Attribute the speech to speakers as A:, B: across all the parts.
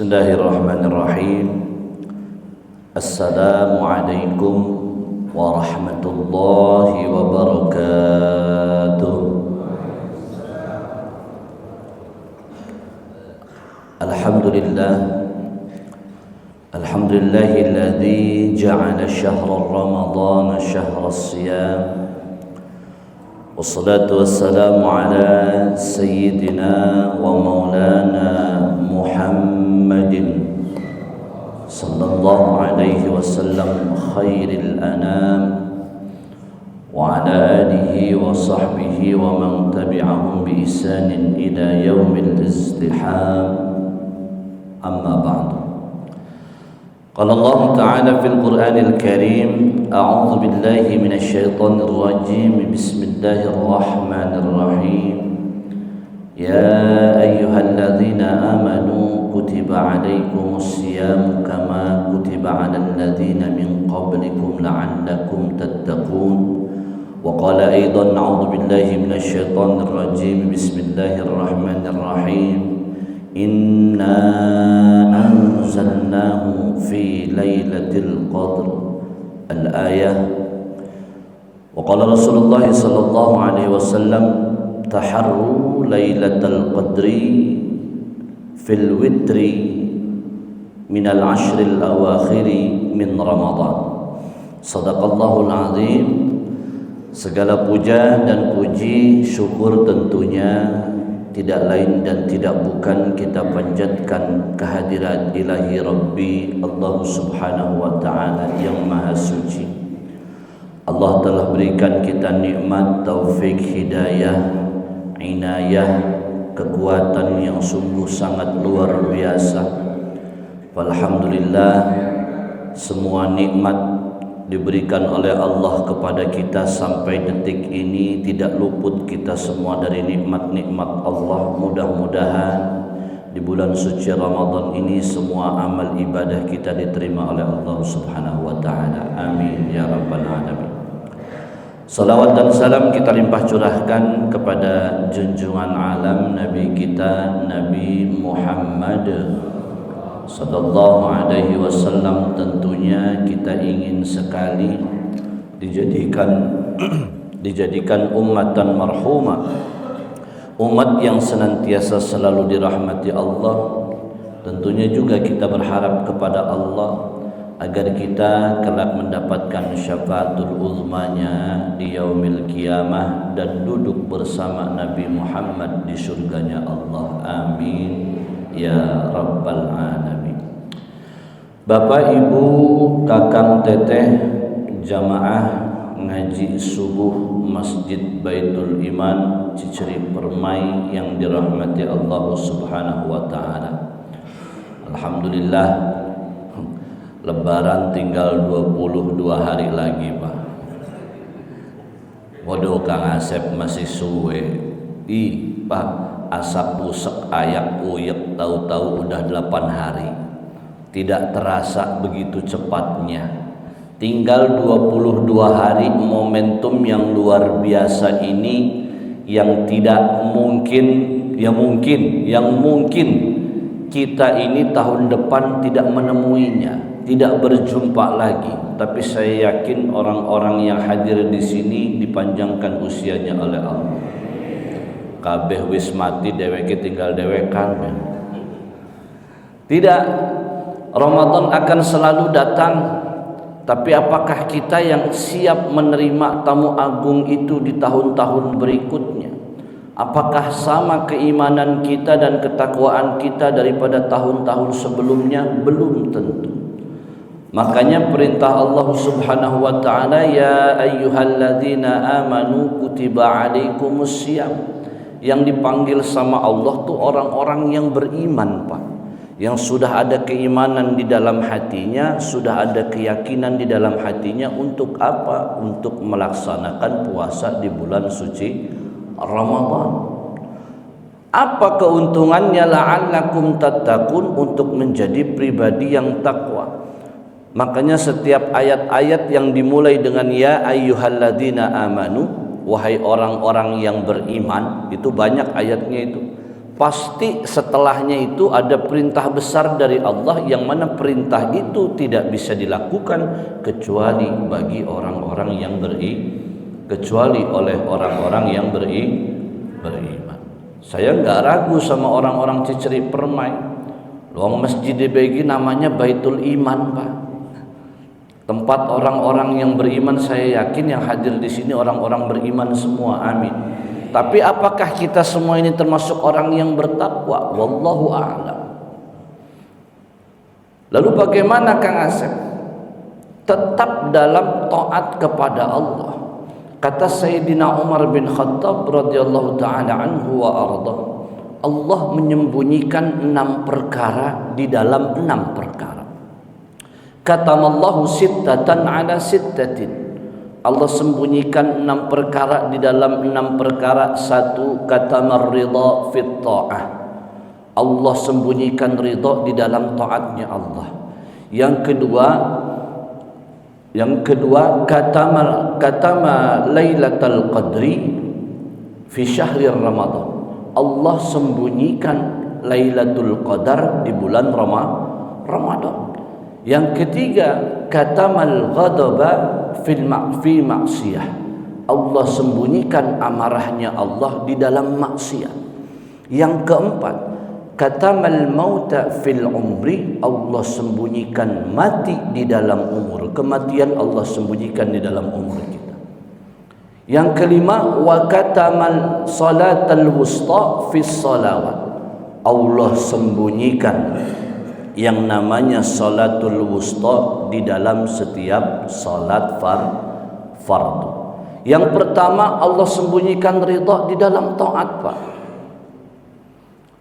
A: Bismillahirrahmanirrahim. Assalamualaikum warahmatullahi wabarakatuh. Alhamdulillahilladzi ja'ala syahra Ramadan syahra siyam. Wassalatu wassalamu ala sayyidina wa maulana Muhammadin sallallahu alaihi wasallam khairil anam wa ala alihi wa sahbihi wa man tabi'ahum bi ihsanin ila yaumil izdiham. Amma ba'du. Qala Allah Ta'ala fil Qur'anil Karim, a'udzu billahi minasy syaithanir rajim. Bismillahirrahmanirrahim. Ya ayyuhalladzina amanu kutiba 'alaikumus syiyam kama kutiba 'alal ladzina min qablikum la'allakum tattaqun. Wa qala aidan a'udzu billahi minasy syaithanir rajim. Bismillahirrahmanirrahim. Inna anzalnahu fi lailatul qadr. Al-ayah. Wa qala Rasulullah sallallahu alaihi wasallam, taharru lailatul qadri fil witri min al-ashril awakhiri min Ramadan. Sadaqallahul azim. Segala puja dan puji syukur tentunya tidak lain dan tidak bukan kita panjatkan kehadirat ilahi Rabbi Allah subhanahu wa ta'ala yang maha suci. Allah telah berikan kita nikmat, taufik, hidayah, inayah, kekuatan yang sungguh sangat luar biasa. Alhamdulillah, semua nikmat diberikan oleh Allah kepada kita sampai detik ini tidak luput kita semua dari nikmat-nikmat Allah. Mudah-mudahan di bulan suci Ramadan ini semua amal ibadah kita diterima oleh Allah Subhanahu wa taala. Amin ya rabbal alamin. Salawat dan salam kita limpah curahkan kepada junjungan alam Nabi kita Nabi Muhammad sallallahu alaihi wasallam. Tentunya kita ingin sekali dijadikan ummatan marhumah, umat yang senantiasa selalu dirahmati Allah. Tentunya juga kita berharap kepada Allah agar kita kelak mendapatkan syafaatul uzmanya di yaumil qiyamah dan duduk bersama Nabi Muhammad di surganya Allah. Amin ya rabbal alamin. Bapak, Ibu, Kakang, Teteh, jamaah ngaji subuh Masjid Baitul Iman Ciceri Permai yang dirahmati Allah Subhanahu wa taala. Alhamdulillah, Lebaran tinggal 22 hari lagi, Pak. Waduh, Kang Asep masih suwe. Pak, asap usek ayak uyek tahu-tahu udah 8 hari. Tidak terasa begitu cepatnya. Tinggal 22 hari momentum yang luar biasa ini yang tidak mungkin, yang mungkin kita ini tahun depan tidak menemuinya, tidak berjumpa lagi. Tapi saya yakin orang-orang yang hadir di sini dipanjangkan usianya oleh Allah. Kabeh wis mati, dheweke tinggal dhewekan. Tidak, Ramadan akan selalu datang, tapi apakah kita yang siap menerima tamu agung itu di tahun-tahun berikutnya? Apakah sama keimanan kita dan ketakwaan kita daripada tahun-tahun sebelumnya? Belum tentu. Makanya perintah Allah Subhanahu wa taala, ya ayyuhalladzina amanu kutiba alaikumus syiyam. Yang dipanggil sama Allah tuh orang-orang yang beriman, Pak. Yang sudah ada keimanan di dalam hatinya, sudah ada keyakinan di dalam hatinya. Untuk apa? Untuk melaksanakan puasa di bulan suci Ramadan. Apa keuntungannya? La'allakum tattaqun, untuk menjadi pribadi yang takwa. Makanya setiap ayat-ayat yang dimulai dengan ya ayyuhalladzina amanu, wahai orang-orang yang beriman, itu banyak ayatnya itu. pasti setelahnya itu ada perintah besar dari Allah, yang mana perintah itu tidak bisa dilakukan kecuali bagi orang-orang yang kecuali oleh orang-orang yang beriman. Saya nggak ragu sama orang-orang Ciceri Permai. Luang masjid DBG namanya Baitul Iman, Pak. Tempat orang-orang yang beriman, saya yakin yang hadir di sini orang-orang beriman semua. Amin. Tapi apakah kita semua ini termasuk orang yang bertakwa? Wallahu a'lam. Lalu bagaimana Kang Asep? Tetap dalam taat kepada Allah. Kata Sayyidina Umar bin Khattab radhiyallahu taala anhu wa arda, Allah menyembunyikan 6 perkara di dalam 6 perkara. Katamallahu sittatan ala sittatin. Allah sembunyikan 6 perkara di dalam 6 perkara. 1, katamar ridha fit ta'ah. Allah sembunyikan ridha di dalam taatnya Allah. Yang kedua katama lailatul qadri fi syahri Ramadan. Allah sembunyikan Lailatul Qadar di bulan Ramadan. Yang ketiga, katamal ghadaba fi maksiyah. Allah sembunyikan amarahnya Allah di dalam maksiat. Yang keempat, katamal mauta fil umri. Allah sembunyikan mati di dalam umur. Kematian Allah sembunyikan di dalam umur kita. Yang kelima, wa katamal salatal wusta fis salawat. Allah sembunyikan yang namanya salatul wusta di dalam setiap salat fardu. Yang pertama, Allah sembunyikan ridha di dalam taat, Pak.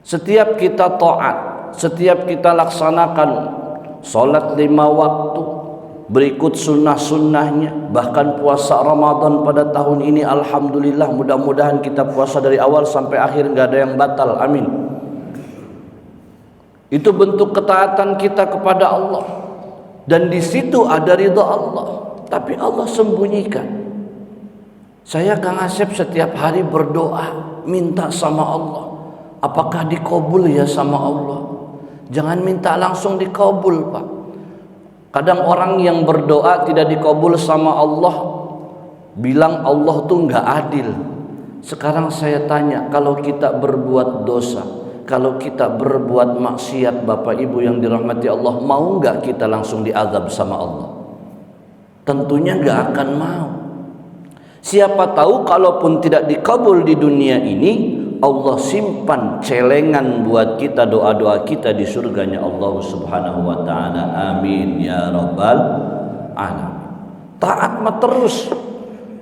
A: Setiap kita taat, setiap kita laksanakan salat 5 waktu, berikut sunnah-sunnahnya, bahkan puasa Ramadan pada tahun ini alhamdulillah, mudah-mudahan kita puasa dari awal sampai akhir nggak ada yang batal, amin. Itu bentuk ketaatan kita kepada Allah, dan di situ ada ridha Allah, tapi Allah sembunyikan. Saya Kang Asep setiap hari berdoa minta sama Allah, apakah dikabul ya sama Allah? Jangan minta langsung dikabul, Pak. Kadang orang yang berdoa tidak dikabul sama Allah bilang Allah tuh nggak adil. Sekarang saya tanya, kalau kita berbuat dosa, kalau kita berbuat maksiat, Bapak Ibu yang dirahmati Allah, mau nggak kita langsung diazab sama Allah? Tentunya nggak akan mau. Siapa tahu kalaupun tidak dikabul di dunia ini, Allah simpan celengan buat kita, doa-doa kita di surganya Allah Subhanahu wa taala. Amin ya rabbal alamin. Taat mah terus.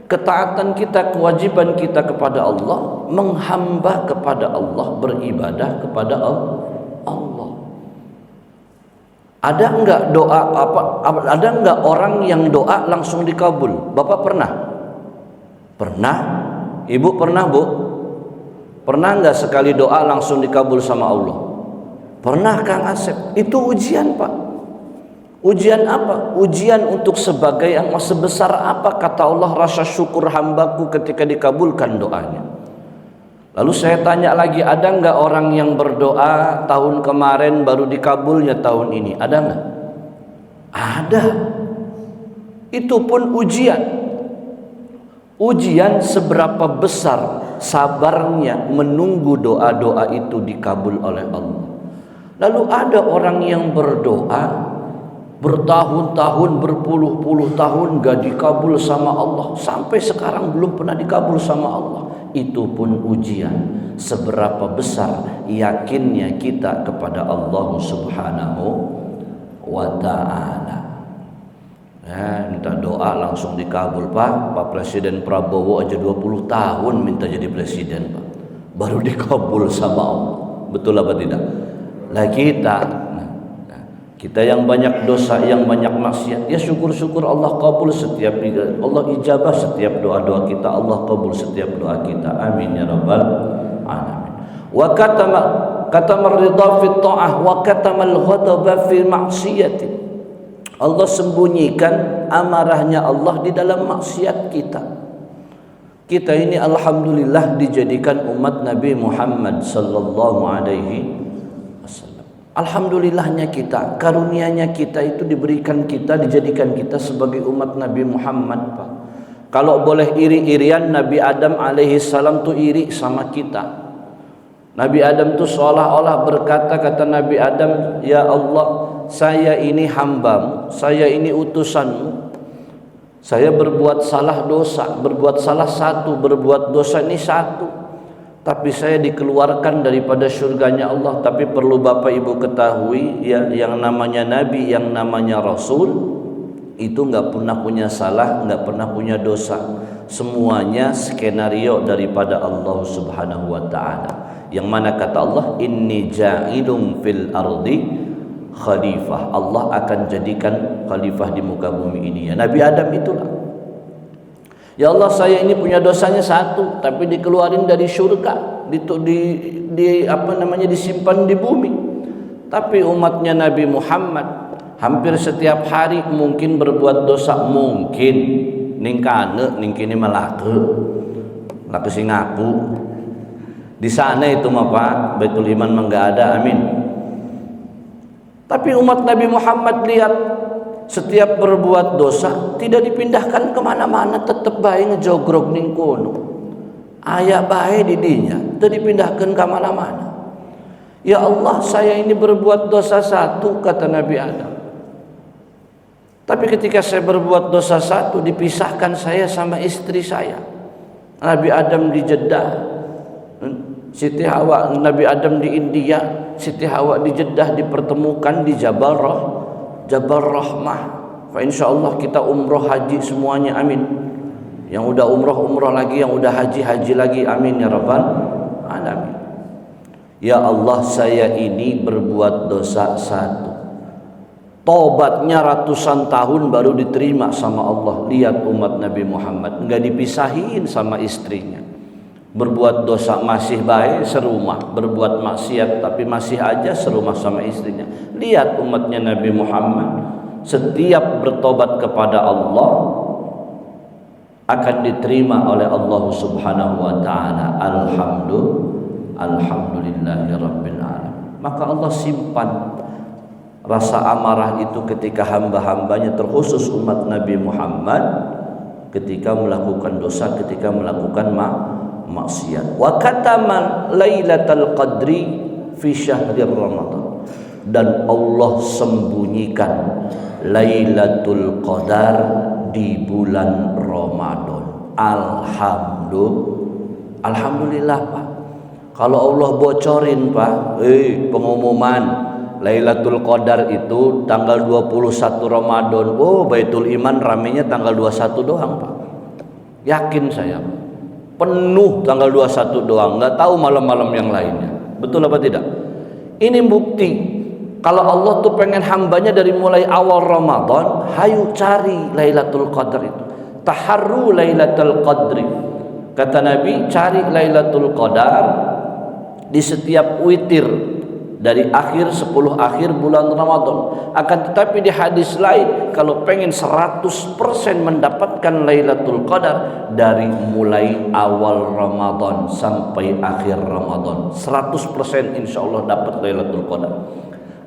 A: Ketaatan kita, kewajiban kita kepada Allah, menghamba kepada Allah, beribadah kepada Allah. Ada enggak doa ada enggak orang yang doa langsung dikabul? Bapak pernah? Pernah? Ibu pernah, Bu? Pernah enggak sekali doa langsung dikabul sama Allah? Pernah, Kang Asep. Itu ujian, Pak. Ujian apa? Ujian untuk sebagai yang sebesar apa, kata Allah, rasa syukur hambaku ketika dikabulkan doanya. Lalu saya tanya lagi, ada enggak orang yang berdoa tahun kemarin baru dikabulnya tahun ini? Ada enggak? Ada. Itu pun ujian. Ujian seberapa besar sabarnya menunggu doa-doa itu dikabul oleh Allah. Lalu ada orang yang berdoa bertahun-tahun, berpuluh-puluh tahun gak dikabul sama Allah, sampai sekarang belum pernah dikabul sama Allah. Itu pun ujian. Seberapa besar yakinnya kita kepada Allah Subhanahu wa ta'ala. Minta doa langsung dikabul, Pak. Pak Presiden Prabowo aja 20 tahun minta jadi presiden, Pak, baru dikabul sama Allah. Betul apa tidak? Lah kita yang banyak dosa, yang banyak maksiat, ya syukur-syukur Allah kabul setiap, Allah ijabah setiap doa-doa kita, Allah kabul setiap doa kita. Amin ya rabbal alamin. Wa katama ridha fi ta'ah wa katama al-ghadaba fi ma'siyati. Allah sembunyikan amarahnya Allah di dalam maksiat kita. Kita ini alhamdulillah dijadikan umat Nabi Muhammad sallallahu alaihi wasallam. Alhamdulillahnya kita, karunianya kita itu diberikan kita, dijadikan kita sebagai umat Nabi Muhammad, Pak. Kalau boleh iri-irian, Nabi Adam alaihi salam tuh iri sama kita. Nabi Adam tuh seolah-olah berkata, kata Nabi Adam, ya Allah, saya ini hambamu, saya ini utusanmu. Saya berbuat salah dosa, berbuat salah satu, berbuat dosa ini satu. Tapi saya dikeluarkan daripada surganya Allah. Tapi perlu Bapak Ibu ketahui, ya, yang namanya Nabi, yang namanya Rasul, itu nggak pernah punya salah, nggak pernah punya dosa. Semuanya skenario daripada Allah Subhanahu wa Ta'ala. Yang mana kata Allah, inni ja'ilun fil ardi khalifah. Allah akan jadikan khalifah di muka bumi ini. Ya, Nabi Adam itulah. Ya Allah, saya ini punya dosanya satu, tapi dikeluarin dari surga, disimpan di bumi. Tapi umatnya Nabi Muhammad hampir setiap hari mungkin berbuat dosa, mungkin ningkini malake laku sing ngaku. Di sana itu mah Pak, Baitul Iman enggak ada, amin. Tapi umat Nabi Muhammad lihat, setiap berbuat dosa tidak dipindahkan kemana-mana, tetap baik ngejogrok ning kono. Aya bae di dinya, tidak dipindahkan kemana-mana. Ya Allah, saya ini berbuat dosa satu, kata Nabi Adam. Tapi ketika saya berbuat dosa satu, dipisahkan saya sama istri saya. Nabi Adam di Jeddah, Siti Hawa, Nabi Adam di India, Siti Hawa di Jeddah, dipertemukan di Jabal Rahmah. Fa insyaallah kita umroh haji semuanya, amin. Yang udah umroh lagi, yang udah haji lagi, amin ya rabbal alamin. Ya Allah, saya ini berbuat dosa satu. Tobatnya ratusan tahun baru diterima sama Allah. Lihat umat Nabi Muhammad, enggak dipisahin sama istrinya. Berbuat dosa masih baik serumah, berbuat maksiat tapi masih aja serumah sama istrinya. Lihat umatnya Nabi Muhammad, setiap bertobat kepada Allah akan diterima oleh Allah Subhanahu wa Ta'ala. Alhamdulillahirabbil alamin. Maka Allah simpan rasa amarah itu ketika hamba-hambanya, terkhusus umat Nabi Muhammad, ketika melakukan dosa, ketika melakukan maksiat. Wa kataman lailatul qadri fi syahri Ramadan, dan Allah sembunyikan Lailatul Qadar di bulan Ramadan. Alhamdulillah Pak. Kalau Allah bocorin Pak, pengumuman Lailatul Qadar itu tanggal 21 Ramadan. Oh, Baitul Iman ramenya tanggal 21 doang Pak. Yakin saya, penuh tanggal 21 doang, nggak tahu malam-malam yang lainnya. Betul apa tidak? Ini bukti kalau Allah tuh pengen hambanya dari mulai awal Ramadan, hayu cari Lailatul Qadar itu. Taharru Lailatul Qadri. Kata Nabi, cari Lailatul Qadar di setiap witir dari akhir 10 akhir bulan Ramadan. Akan tetapi di hadis lain, kalau pengen 100% mendapatkan Lailatul Qadar dari mulai awal Ramadan sampai akhir Ramadan, 100% insyaallah dapat Lailatul Qadar.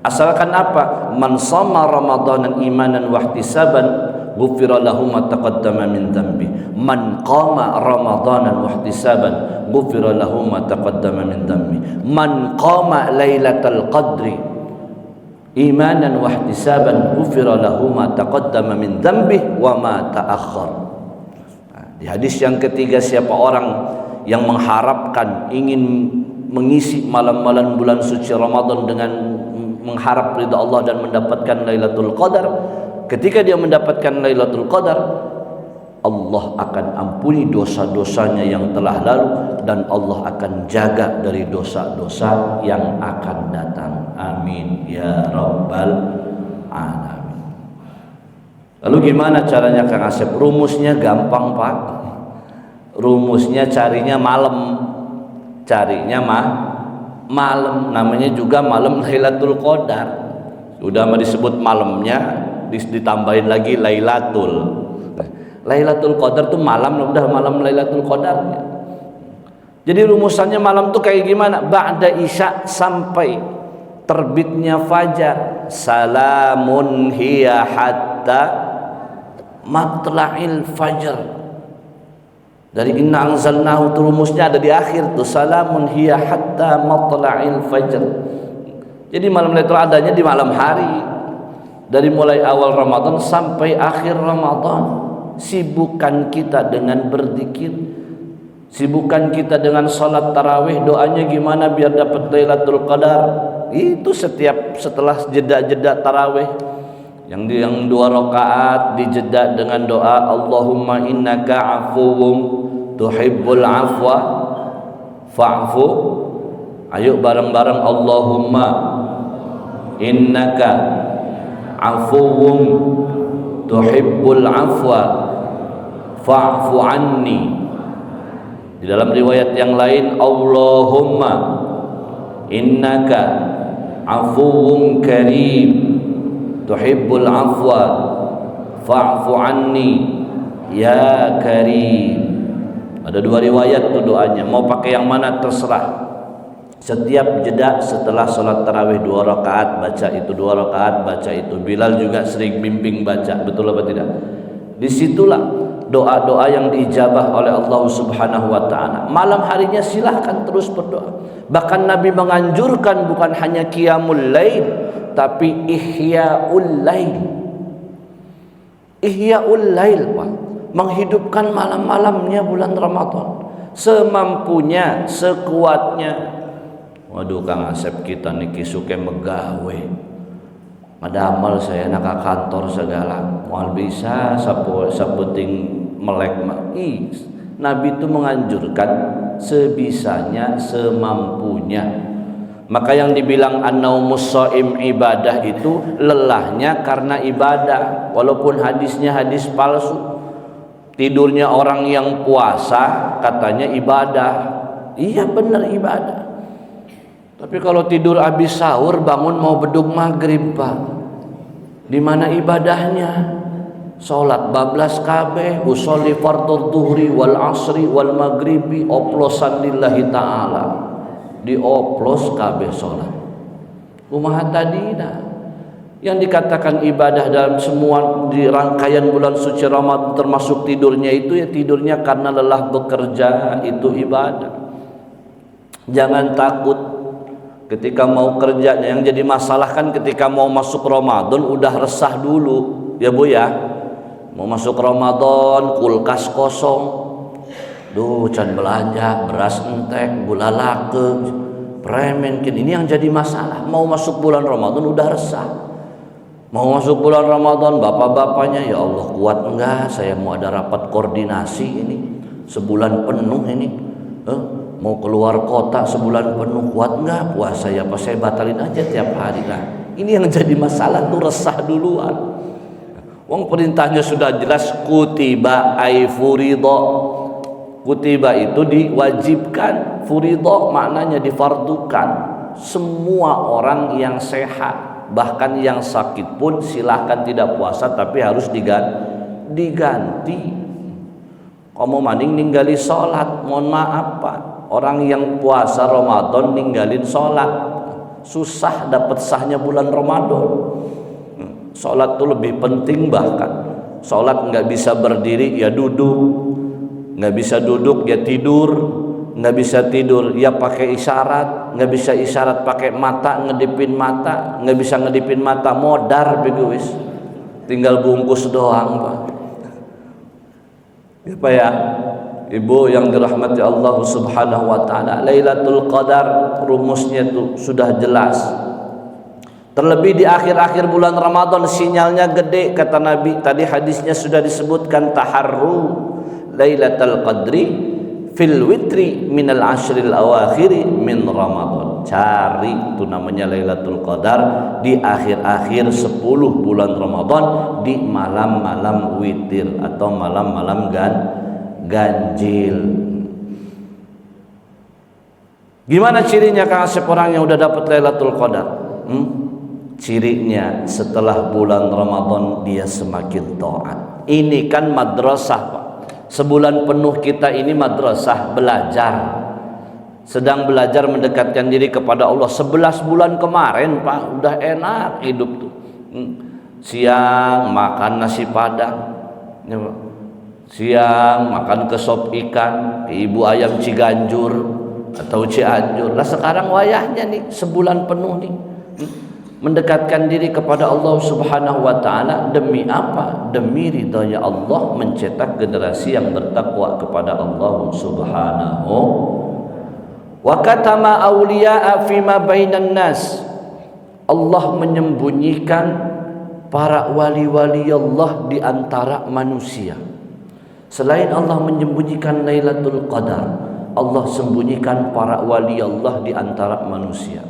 A: Asalkan apa? Man shama Ramadanan imanan wa ihtisaban ghufira lahu ma taqaddama min dhanbi. Man qama Ramadanan wa ihtisaban ghufira lahu ma taqaddama min dhanbi. Man qama Lailatul Qadri imanan wa ihtisaban ghufira lahu ma taqaddama min dhanbi wa ma ta'akhkhar. Di hadis yang ketiga, siapa orang yang mengharapkan, ingin mengisi malam-malam bulan suci Ramadan dengan mengharap ridha Allah dan mendapatkan Lailatul Qadar, ketika dia mendapatkan Lailatul Qadar, Allah akan ampuni dosa-dosanya yang telah lalu, dan Allah akan jaga dari dosa-dosa yang akan datang. Amin ya rabbal alamin. Lalu gimana caranya Kang Asep? Rumusnya gampang Pak. Rumusnya carinya malam. Malam, namanya juga malam Lailatul Qadar. Udah mah disebut malamnya, ditambahin lagi Lailatul. Lailatul Qadar tuh malam, udah malam Lailatul Qadarnya. Jadi rumusannya malam tuh kayak gimana? Ba'da isya sampai terbitnya fajar. Salamun hiya hatta matla'il fajr. Dari inna anzalnahu tuh rumusnya ada di akhir tuh. Salamun hiya hatta matla'il fajr. Jadi malam Lailatul adanya di malam hari. Dari mulai awal Ramadan sampai akhir Ramadan. Sibukkan kita dengan berzikir, sibukkan kita dengan salat tarawih. Doanya gimana biar dapat Lailatul Qadar? Itu setelah jeda tarawih yang 2 rakaat dijeda dengan doa Allahumma innaka afuwum tuhibbul afwa fa'fu. Ayo bareng-bareng, Allahumma innaka afuwum tuhibbul afwa fa'fu anni. Di dalam riwayat yang lain, Allahumma innaka afuwun karim tuhibbul afwa fa'fu anni ya karim. Ada 2 riwayat tuh doanya, mau pakai yang mana terserah. Setiap jeda setelah sholat tarawih 2 rakaat baca itu, 2 rakaat baca itu. Bilal juga sering bimbing baca, betul apa tidak? Disitulah doa-doa yang diijabah oleh Allah Subhanahu wa ta'ala. Malam harinya silahkan terus berdoa. Bahkan Nabi menganjurkan bukan hanya qiyamul lail, tapi ihya'ul lail. Ihya'ul lail, Pak. Menghidupkan malam-malamnya bulan Ramadan. Semampunya, sekuatnya. Waduh, Kang Asep kita niki suke megawe. Madamel saya nak kantor segala. Moal bisa saputing melek mah. Nabi itu menganjurkan sebisanya, semampunya. Maka yang dibilang an-naumus shaim ibadah itu lelahnya karena ibadah. Walaupun hadisnya hadis palsu. Tidurnya orang yang puasa katanya ibadah. Iya benar ibadah. Tapi kalau tidur habis sahur bangun mau bedug maghrib, Pak. Di mana ibadahnya? Salat bablas kabeh, usolli fardhu dhuhri wal asri wal maghribi oplosan lillahi taala. Dioplos kabeh salat. Kumaha tadina? Yang dikatakan ibadah dalam semua di rangkaian bulan suci Ramadan termasuk tidurnya itu ya tidurnya karena lelah bekerja, itu ibadah. Jangan takut ketika mau kerja. Yang jadi masalah kan ketika mau masuk Ramadan udah resah dulu ya Bu ya. Mau masuk Ramadan kulkas kosong, duh can belanja beras entek, gula lake, premen. Ini yang jadi masalah. Mau masuk bulan Ramadan udah resah. Mau masuk bulan Ramadan bapak-bapaknya, ya Allah kuat enggak saya mau ada rapat koordinasi ini sebulan penuh ini. Mau keluar kota sebulan penuh kuat enggak puasa ya, apa saya batalin aja tiap hari lah. Ini yang jadi masalah tuh resah duluan. Wong perintahnya sudah jelas kutiba ay furidho. Kutiba itu diwajibkan, furidho maknanya difardukan. Semua orang yang sehat, bahkan yang sakit pun silahkan tidak puasa tapi harus diganti. Kamu maning ninggali sholat, mohon maaf Pak. Orang yang puasa Ramadan ninggalin sholat, susah dapat sahnya bulan Ramadan. Sholat itu lebih penting bahkan. Sholat nggak bisa berdiri ya duduk, nggak bisa duduk ya tidur, nggak bisa tidur ya pakai isyarat, nggak bisa isyarat pakai mata ngedipin mata, nggak bisa ngedipin mata modar begitu, tinggal bungkus doang Pak. Ya Pak ya. Ibu yang dirahmati Allah Subhanahu wa taala, Lailatul Qadar rumusnya itu sudah jelas. Terlebih di akhir-akhir bulan Ramadan sinyalnya gede kata Nabi. Tadi hadisnya sudah disebutkan taharru Lailatul Qadri fil witri minal ashril awakhiri min Ramadan. Cari itu namanya Lailatul Qadar di akhir-akhir 10 bulan Ramadan di malam-malam witir atau malam-malam ganjil. Gimana cirinya Kang Asep orang yang udah dapat Lailatul Qadar? Cirinya setelah bulan Ramadan dia semakin taat. Ini kan madrasah, Pak. Sebulan penuh kita ini madrasah, belajar. Sedang belajar mendekatkan diri kepada Allah. 11 bulan kemarin, Pak, udah enak hidup tuh. Siang makan nasi padang, siang makan ke sop ikan, ke ibu ayam Ciganjur atau Cianjur. Lah sekarang wayahnya nih sebulan penuh nih mendekatkan diri kepada Allah Subhanahu wa taala. Demi apa? Demi ridhonya Allah, mencetak generasi yang bertakwa kepada Allah Subhanahu. Wa katama awliya'a fima bainan nas. Allah menyembunyikan para wali-wali Allah di antara manusia. Selain Allah menyembunyikan Lailatul Qadar, Allah sembunyikan para wali Allah di antara manusia.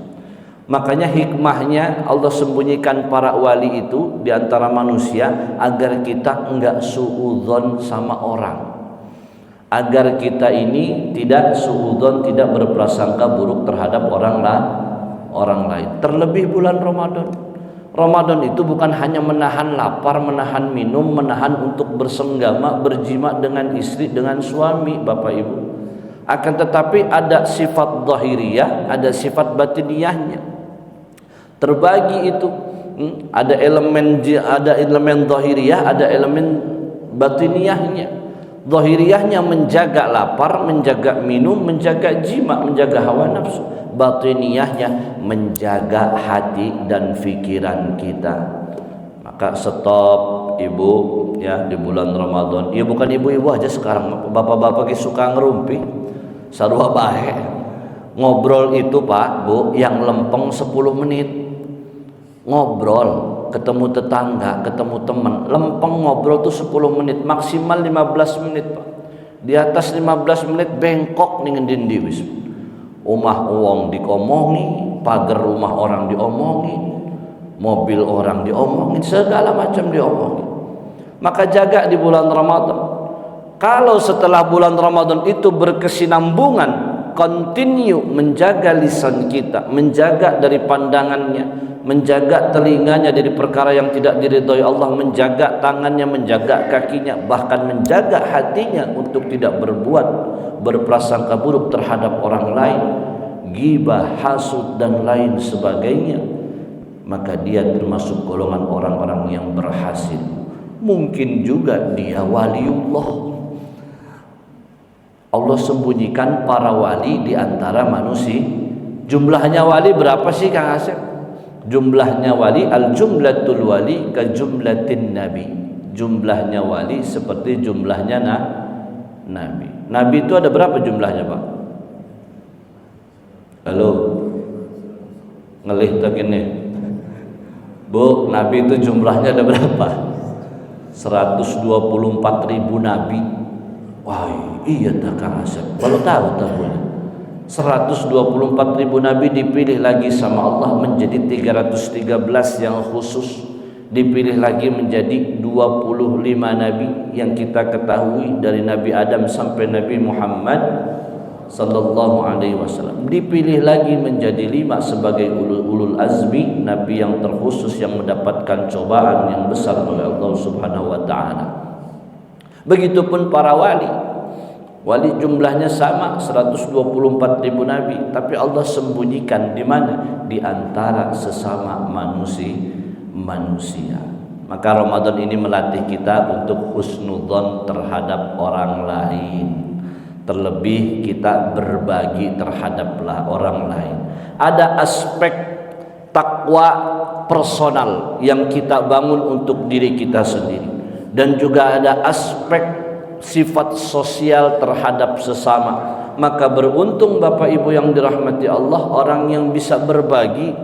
A: Makanya hikmahnya Allah sembunyikan para wali itu di antara manusia agar kita enggak suudzon sama orang. Agar kita ini tidak suudzon, tidak berprasangka buruk terhadap orang lain. Terlebih bulan Ramadan. Ramadan itu bukan hanya menahan lapar, menahan minum, menahan untuk bersenggama, berjima dengan istri, dengan suami, Bapak Ibu. Akan tetapi ada sifat zahiriyah, ada sifat batiniyahnya. Terbagi itu, ada elemen zahiriyah, ada elemen batiniyahnya. Zahiriyahnya menjaga lapar, menjaga minum, menjaga jima, menjaga hawa nafsu. Batiniyahnya menjaga hati dan pikiran kita. Maka stop Ibu ya di bulan Ramadan. Ya bukan ibu-ibu aja sekarang, bapak-bapak suka ngerumpi sarua bae. Ngobrol itu Pak, Bu, yang lempeng 10 menit. Ngobrol, ketemu tetangga, ketemu teman, lempeng ngobrol tuh 10 menit, maksimal 15 menit, Pak. Di atas 15 menit bengkok ning ngendi wis. Omah wong dikomongi, pagar rumah orang diomongin, mobil orang diomongin, segala macam diomongin. Maka jaga di bulan Ramadan. Kalau setelah bulan Ramadan itu berkesinambungan, continue menjaga lisan kita, menjaga dari pandangannya, menjaga telinganya dari perkara yang tidak diridhoi Allah, menjaga tangannya, menjaga kakinya, bahkan menjaga hatinya untuk tidak berprasangka buruk terhadap orang lain, ghibah, hasud dan lain sebagainya, maka dia termasuk golongan orang-orang yang berhasil. Mungkin juga dia waliullah. Allah sembunyikan para wali di antara manusia. Jumlahnya wali berapa sih Kang Asep? Jumlahnya wali, al-jumlatul wali ka jumlatin nabi. Jumlahnya wali seperti jumlahnya nabi. Nabi itu ada berapa jumlahnya, Pak? Halo? Ngelih tak ini? Bu, nabi itu jumlahnya ada berapa? 124.000 nabi. Wah, iya tak Kang Asep. Kalau tahu tahunnya. 124.000 nabi dipilih lagi sama Allah menjadi 313 yang khusus, dipilih lagi menjadi 25 nabi yang kita ketahui dari Nabi Adam sampai Nabi Muhammad sallallahu alaihi wasallam, dipilih lagi menjadi 5 sebagai ulul azmi, nabi yang terkhusus yang mendapatkan cobaan yang besar oleh Allah Subhanahu wa taala. Begitupun para wali. Wali jumlahnya sama 124.000 nabi, tapi Allah sembunyikan di mana? Di antara sesama manusia. Maka Ramadan ini melatih kita untuk husnudzon terhadap orang lain. Terlebih kita berbagi terhadap orang lain. Ada aspek takwa personal yang kita bangun untuk diri kita sendiri, dan juga ada aspek sifat sosial terhadap sesama. Maka beruntung Bapak Ibu yang dirahmati Allah, orang yang bisa berbagi,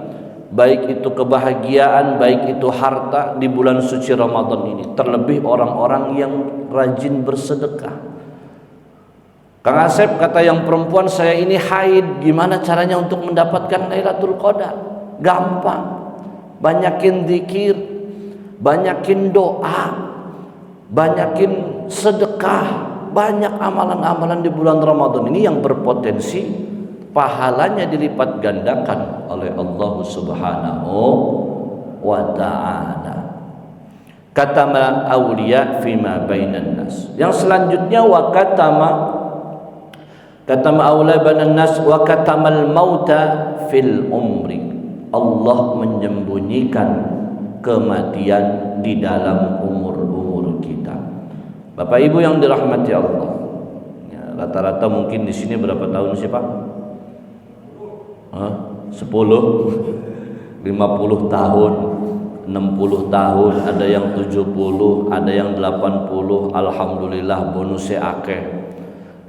A: baik itu kebahagiaan, baik itu harta di bulan suci Ramadan ini. Terlebih orang-orang yang rajin bersedekah. Kang Asep, kata yang perempuan, saya ini haid, gimana caranya untuk mendapatkan Lailatul Qadar? Gampang. Banyakin zikir, banyakin doa, banyakin sedekah, banyak amalan-amalan di bulan Ramadan ini yang berpotensi pahalanya dilipat gandakan oleh Allah Subhanahu wa taala. katama awliya fima bainan nas. Yang selanjutnya wa katama awliya bainan nas wa katamal mauta fil umri. Allah menyembunyikan kematian di dalam umur-umur kita. Bapak Ibu yang dirahmati Allah. Ya, rata-rata mungkin di sini berapa tahun sih Pak? 10, 50 tahun, 60 tahun, ada yang 70, ada yang 80. Alhamdulillah bonusnya akeh.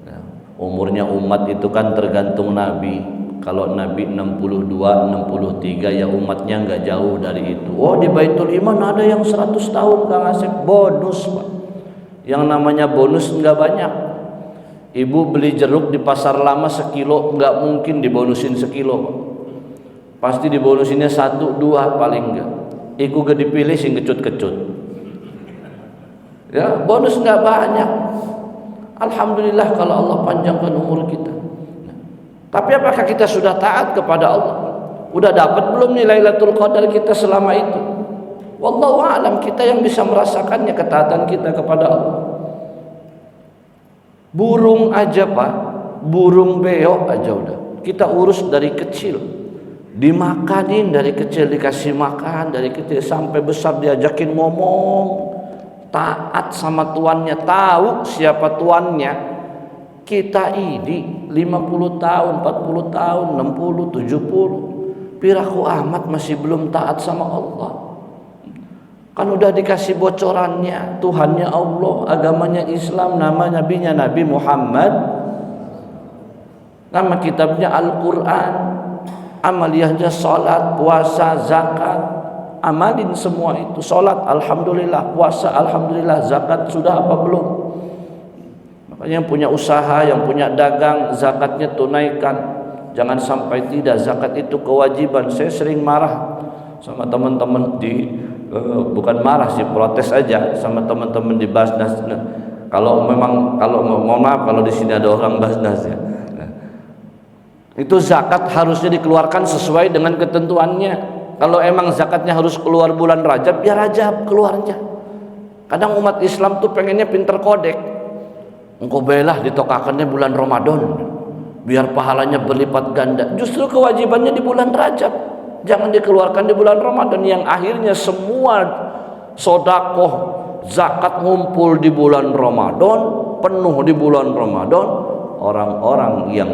A: Ya, umurnya umat itu kan tergantung Nabi. Kalau Nabi 62, 63 ya umatnya nggak jauh dari itu. Oh di Baitul Iman ada yang 100 tahun Kang Asep, bonus Pak. Yang namanya bonus nggak banyak. Ibu beli jeruk di pasar lama sekilo, nggak mungkin dibonusin sekilo Pak. Pasti dibonusinnya 1, 2 paling enggak. Iku gak dipilih sing kecut-kecut. Ya, bonus enggak banyak. Alhamdulillah kalau Allah panjangkan umur kita. Tapi apakah kita sudah taat kepada Allah? Udah dapat belum nih Lailatul Qadar kita selama itu? Wallahu a'lam, kita yang bisa merasakannya ketaatan kita kepada Allah. Burung aja Pak, burung beo aja udah. Kita urus dari kecil. Dimakanin dari kecil, dikasih makan dari kecil sampai besar, diajakin ngomong, taat sama tuannya, tahu siapa tuannya. Kita ini 50 tahun, 40 tahun, 60, 70 piraku amat masih belum taat sama Allah. Kan udah dikasih bocorannya, Tuhannya Allah, agamanya Islam, nama nabinya Nabi Muhammad, nama kitabnya Al-Quran, amaliyahnya salat, puasa, zakat. Amalin semua itu. Salat alhamdulillah, puasa alhamdulillah, zakat sudah apa belum? Makanya yang punya usaha, yang punya dagang, zakatnya tunaikan. Jangan sampai tidak, zakat itu kewajiban. Saya sering marah sama teman-teman bukan marah sih, protes aja sama teman-teman di Basnas. Kalau mohon maaf kalau di sini ada orang Basnas ya. Itu zakat harusnya dikeluarkan sesuai dengan ketentuannya. Kalau emang zakatnya harus keluar bulan Rajab, ya Rajab keluarnya. Kadang umat Islam tuh pengennya pinter kodek. Engkau belah ditokakannya bulan Ramadan, biar pahalanya berlipat ganda. Justru kewajibannya di bulan Rajab, jangan dikeluarkan di bulan Ramadan. Yang akhirnya semua sodakoh zakat ngumpul di bulan Ramadan, penuh di bulan Ramadan. Orang-orang yang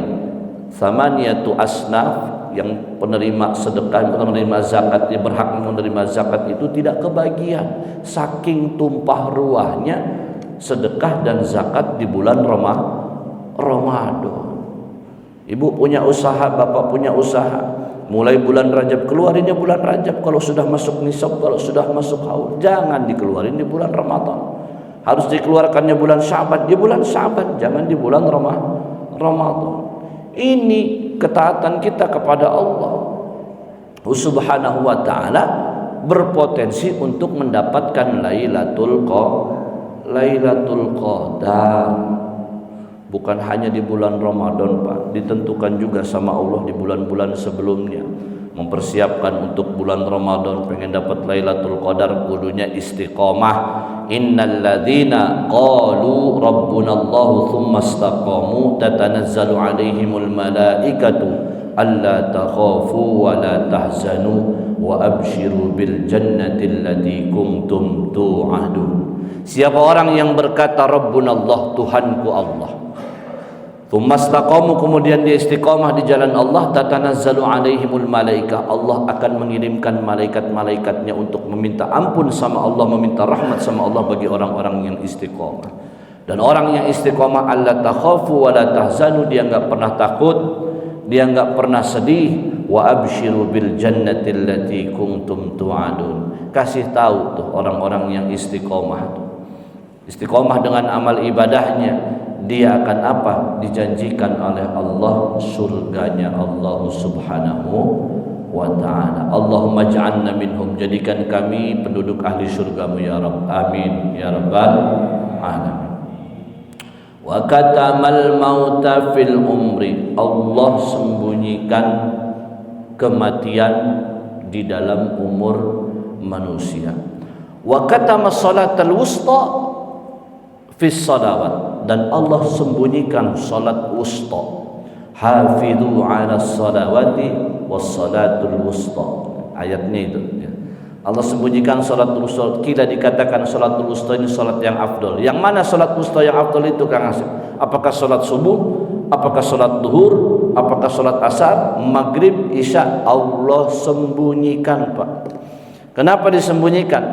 A: samaniyatu asnaf, yang penerima sedekah, penerima zakat, yang berhak menerima zakat itu tidak kebagian, saking tumpah ruahnya sedekah dan zakat di bulan Ramadan. Ibu punya usaha, bapak punya usaha, mulai bulan Rajab keluarinnya bulan Rajab. Kalau sudah masuk nisab, kalau sudah masuk haul, jangan dikeluarin di bulan Ramadan. Harus dikeluarkannya bulan Syaban, di bulan Syaban, jangan di bulan Ramadan. Ini ketaatan kita kepada Allah Subhanahu wa ta'ala berpotensi untuk mendapatkan Lailatul Qadar. Bukan hanya di bulan Ramadan Pak, ditentukan juga sama Allah di bulan-bulan sebelumnya. Mempersiapkan untuk bulan Ramadan, pengen dapat Lailatul Qadar kudunya istiqomah. Innal ladzina qalu rabbunallahu tsumma istaqamu tatanazzalu alaihimul malaikatu alla takhafu wa la tahzanu wa abshiru bil jannati allati kuntum tu'adun. Siapa orang yang berkata Rabbunallah, Tuhanku Allah, Tsumastaqamu, kemudian dia istiqamah di jalan Allah, tatanazzalu alaihimul malaika, Allah akan mengirimkan malaikat-malaikatnya untuk meminta ampun sama Allah, meminta rahmat sama Allah bagi orang-orang yang istiqamah. Dan orang yang istiqamah, alla takhafu wa la tahzanu, dia enggak pernah takut, dia enggak pernah sedih. Wa abshiru bil jannati allati kuntum tu'adun. Kasih tahu tuh orang-orang yang istiqamah, istiqamah dengan amal ibadahnya, dia akan apa? Dijanjikan oleh Allah surganya Allah Subhanahu wa ta'ala. Allahumma ja'alna minhum, jadikan kami penduduk ahli surgamu ya Rabb. Amin ya Rabbal alamin. Wa katamal mauta fil umri, Allah sembunyikan kematian di dalam umur manusia. Wa katama salatal wusta fi salawat, dan Allah sembunyikan salat wusta. Hafidhu 'ala salawati was salatul wusta. Ayatnya itu ya. Allah sembunyikan salat wusta. Kila dikatakan salat wusta ini salat yang afdol. Yang mana salat wusta yang afdol itu Kang Asep? Apakah salat subuh? Apakah salat duhur? Apakah salat asar, maghrib, isya? Allah sembunyikan, Pak. Kenapa disembunyikan?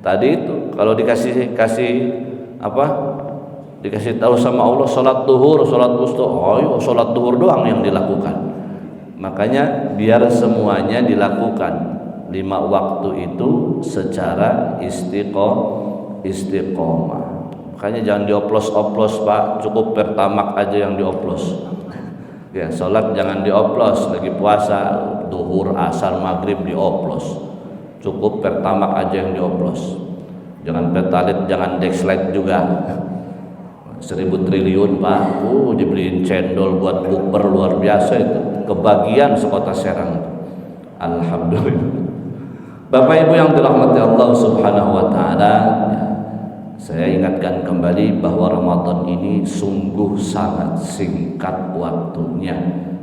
A: Tadi itu kalau dikasih tahu sama Allah salat duhur, salat wusta, oh salat duhur doang yang dilakukan. Makanya biar semuanya dilakukan 5 waktu itu secara istiqomah. Makanya jangan dioplos-oplos, Pak. Cukup pertamak aja yang dioplos. Ya, salat jangan dioplos, lagi puasa, duhur, asar, maghrib dioplos. Cukup pertamak aja yang dioplos. Jangan pertalite, jangan dexlite juga. 1.000 triliun, Pak. Dibeliin cendol buat bukber luar biasa itu. Kebagian sekota Serang. Alhamdulillah. Bapak Ibu yang dirahmati Allah Subhanahu wa taala, saya ingatkan kembali bahwa Ramadan ini sungguh sangat singkat waktunya.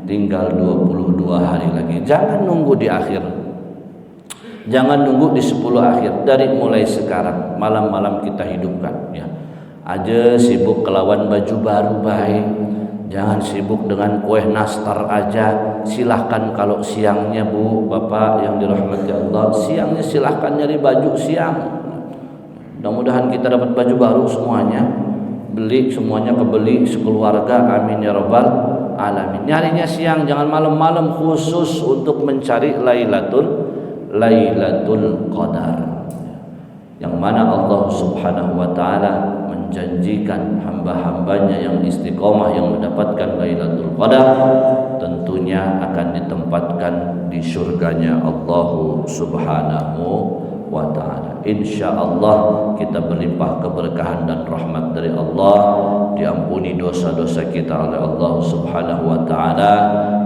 A: Tinggal 22 hari lagi. Jangan nunggu di akhir. Jangan nunggu di 10 akhir. Dari mulai sekarang, malam-malam kita hidupkan ya. Aja sibuk kelawan baju baru baik. Jangan sibuk dengan kue nastar aja. Silahkan kalau siangnya Bu, Bapak yang dirahmati Allah, siangnya silahkan nyari baju siang. Mudah-mudahan kita dapat baju baru semuanya. Beli semuanya, kebeli sekeluarga, amin ya rabbal alamin. Nyarinya siang, jangan malam-malam, khusus untuk mencari Lailatul Qadar, yang mana Allah Subhanahu wa taala menjanjikan hamba-hambanya yang istiqomah yang mendapatkan Lailatul Qadar tentunya akan ditempatkan di surganya Allah Subhanahu wa ta'ala. Insyaallah kita berlimpah keberkahan dan rahmat dari Allah, diampuni dosa-dosa kita oleh Allah Subhanahu wa ta'ala,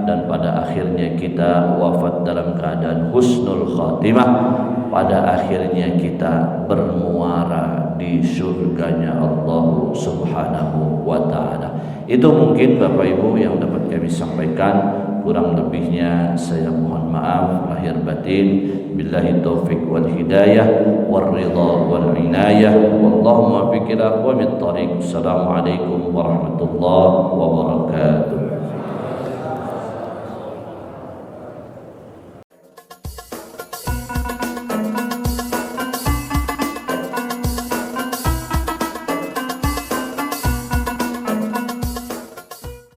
A: dan pada akhirnya kita wafat dalam keadaan husnul khatimah. Pada akhirnya kita bermuara di surganya Allah Subhanahu wa ta'ala. Itu mungkin Bapak Ibu yang dapat kami sampaikan. Kurang lebihnya saya mohon maaf lahir batin. Billahi taufiq wal hidayah wal ridha wal inayah. Wallahu muwaffiq ila aqwamit thariq. Assalamualaikum warahmatullahi wabarakatuh.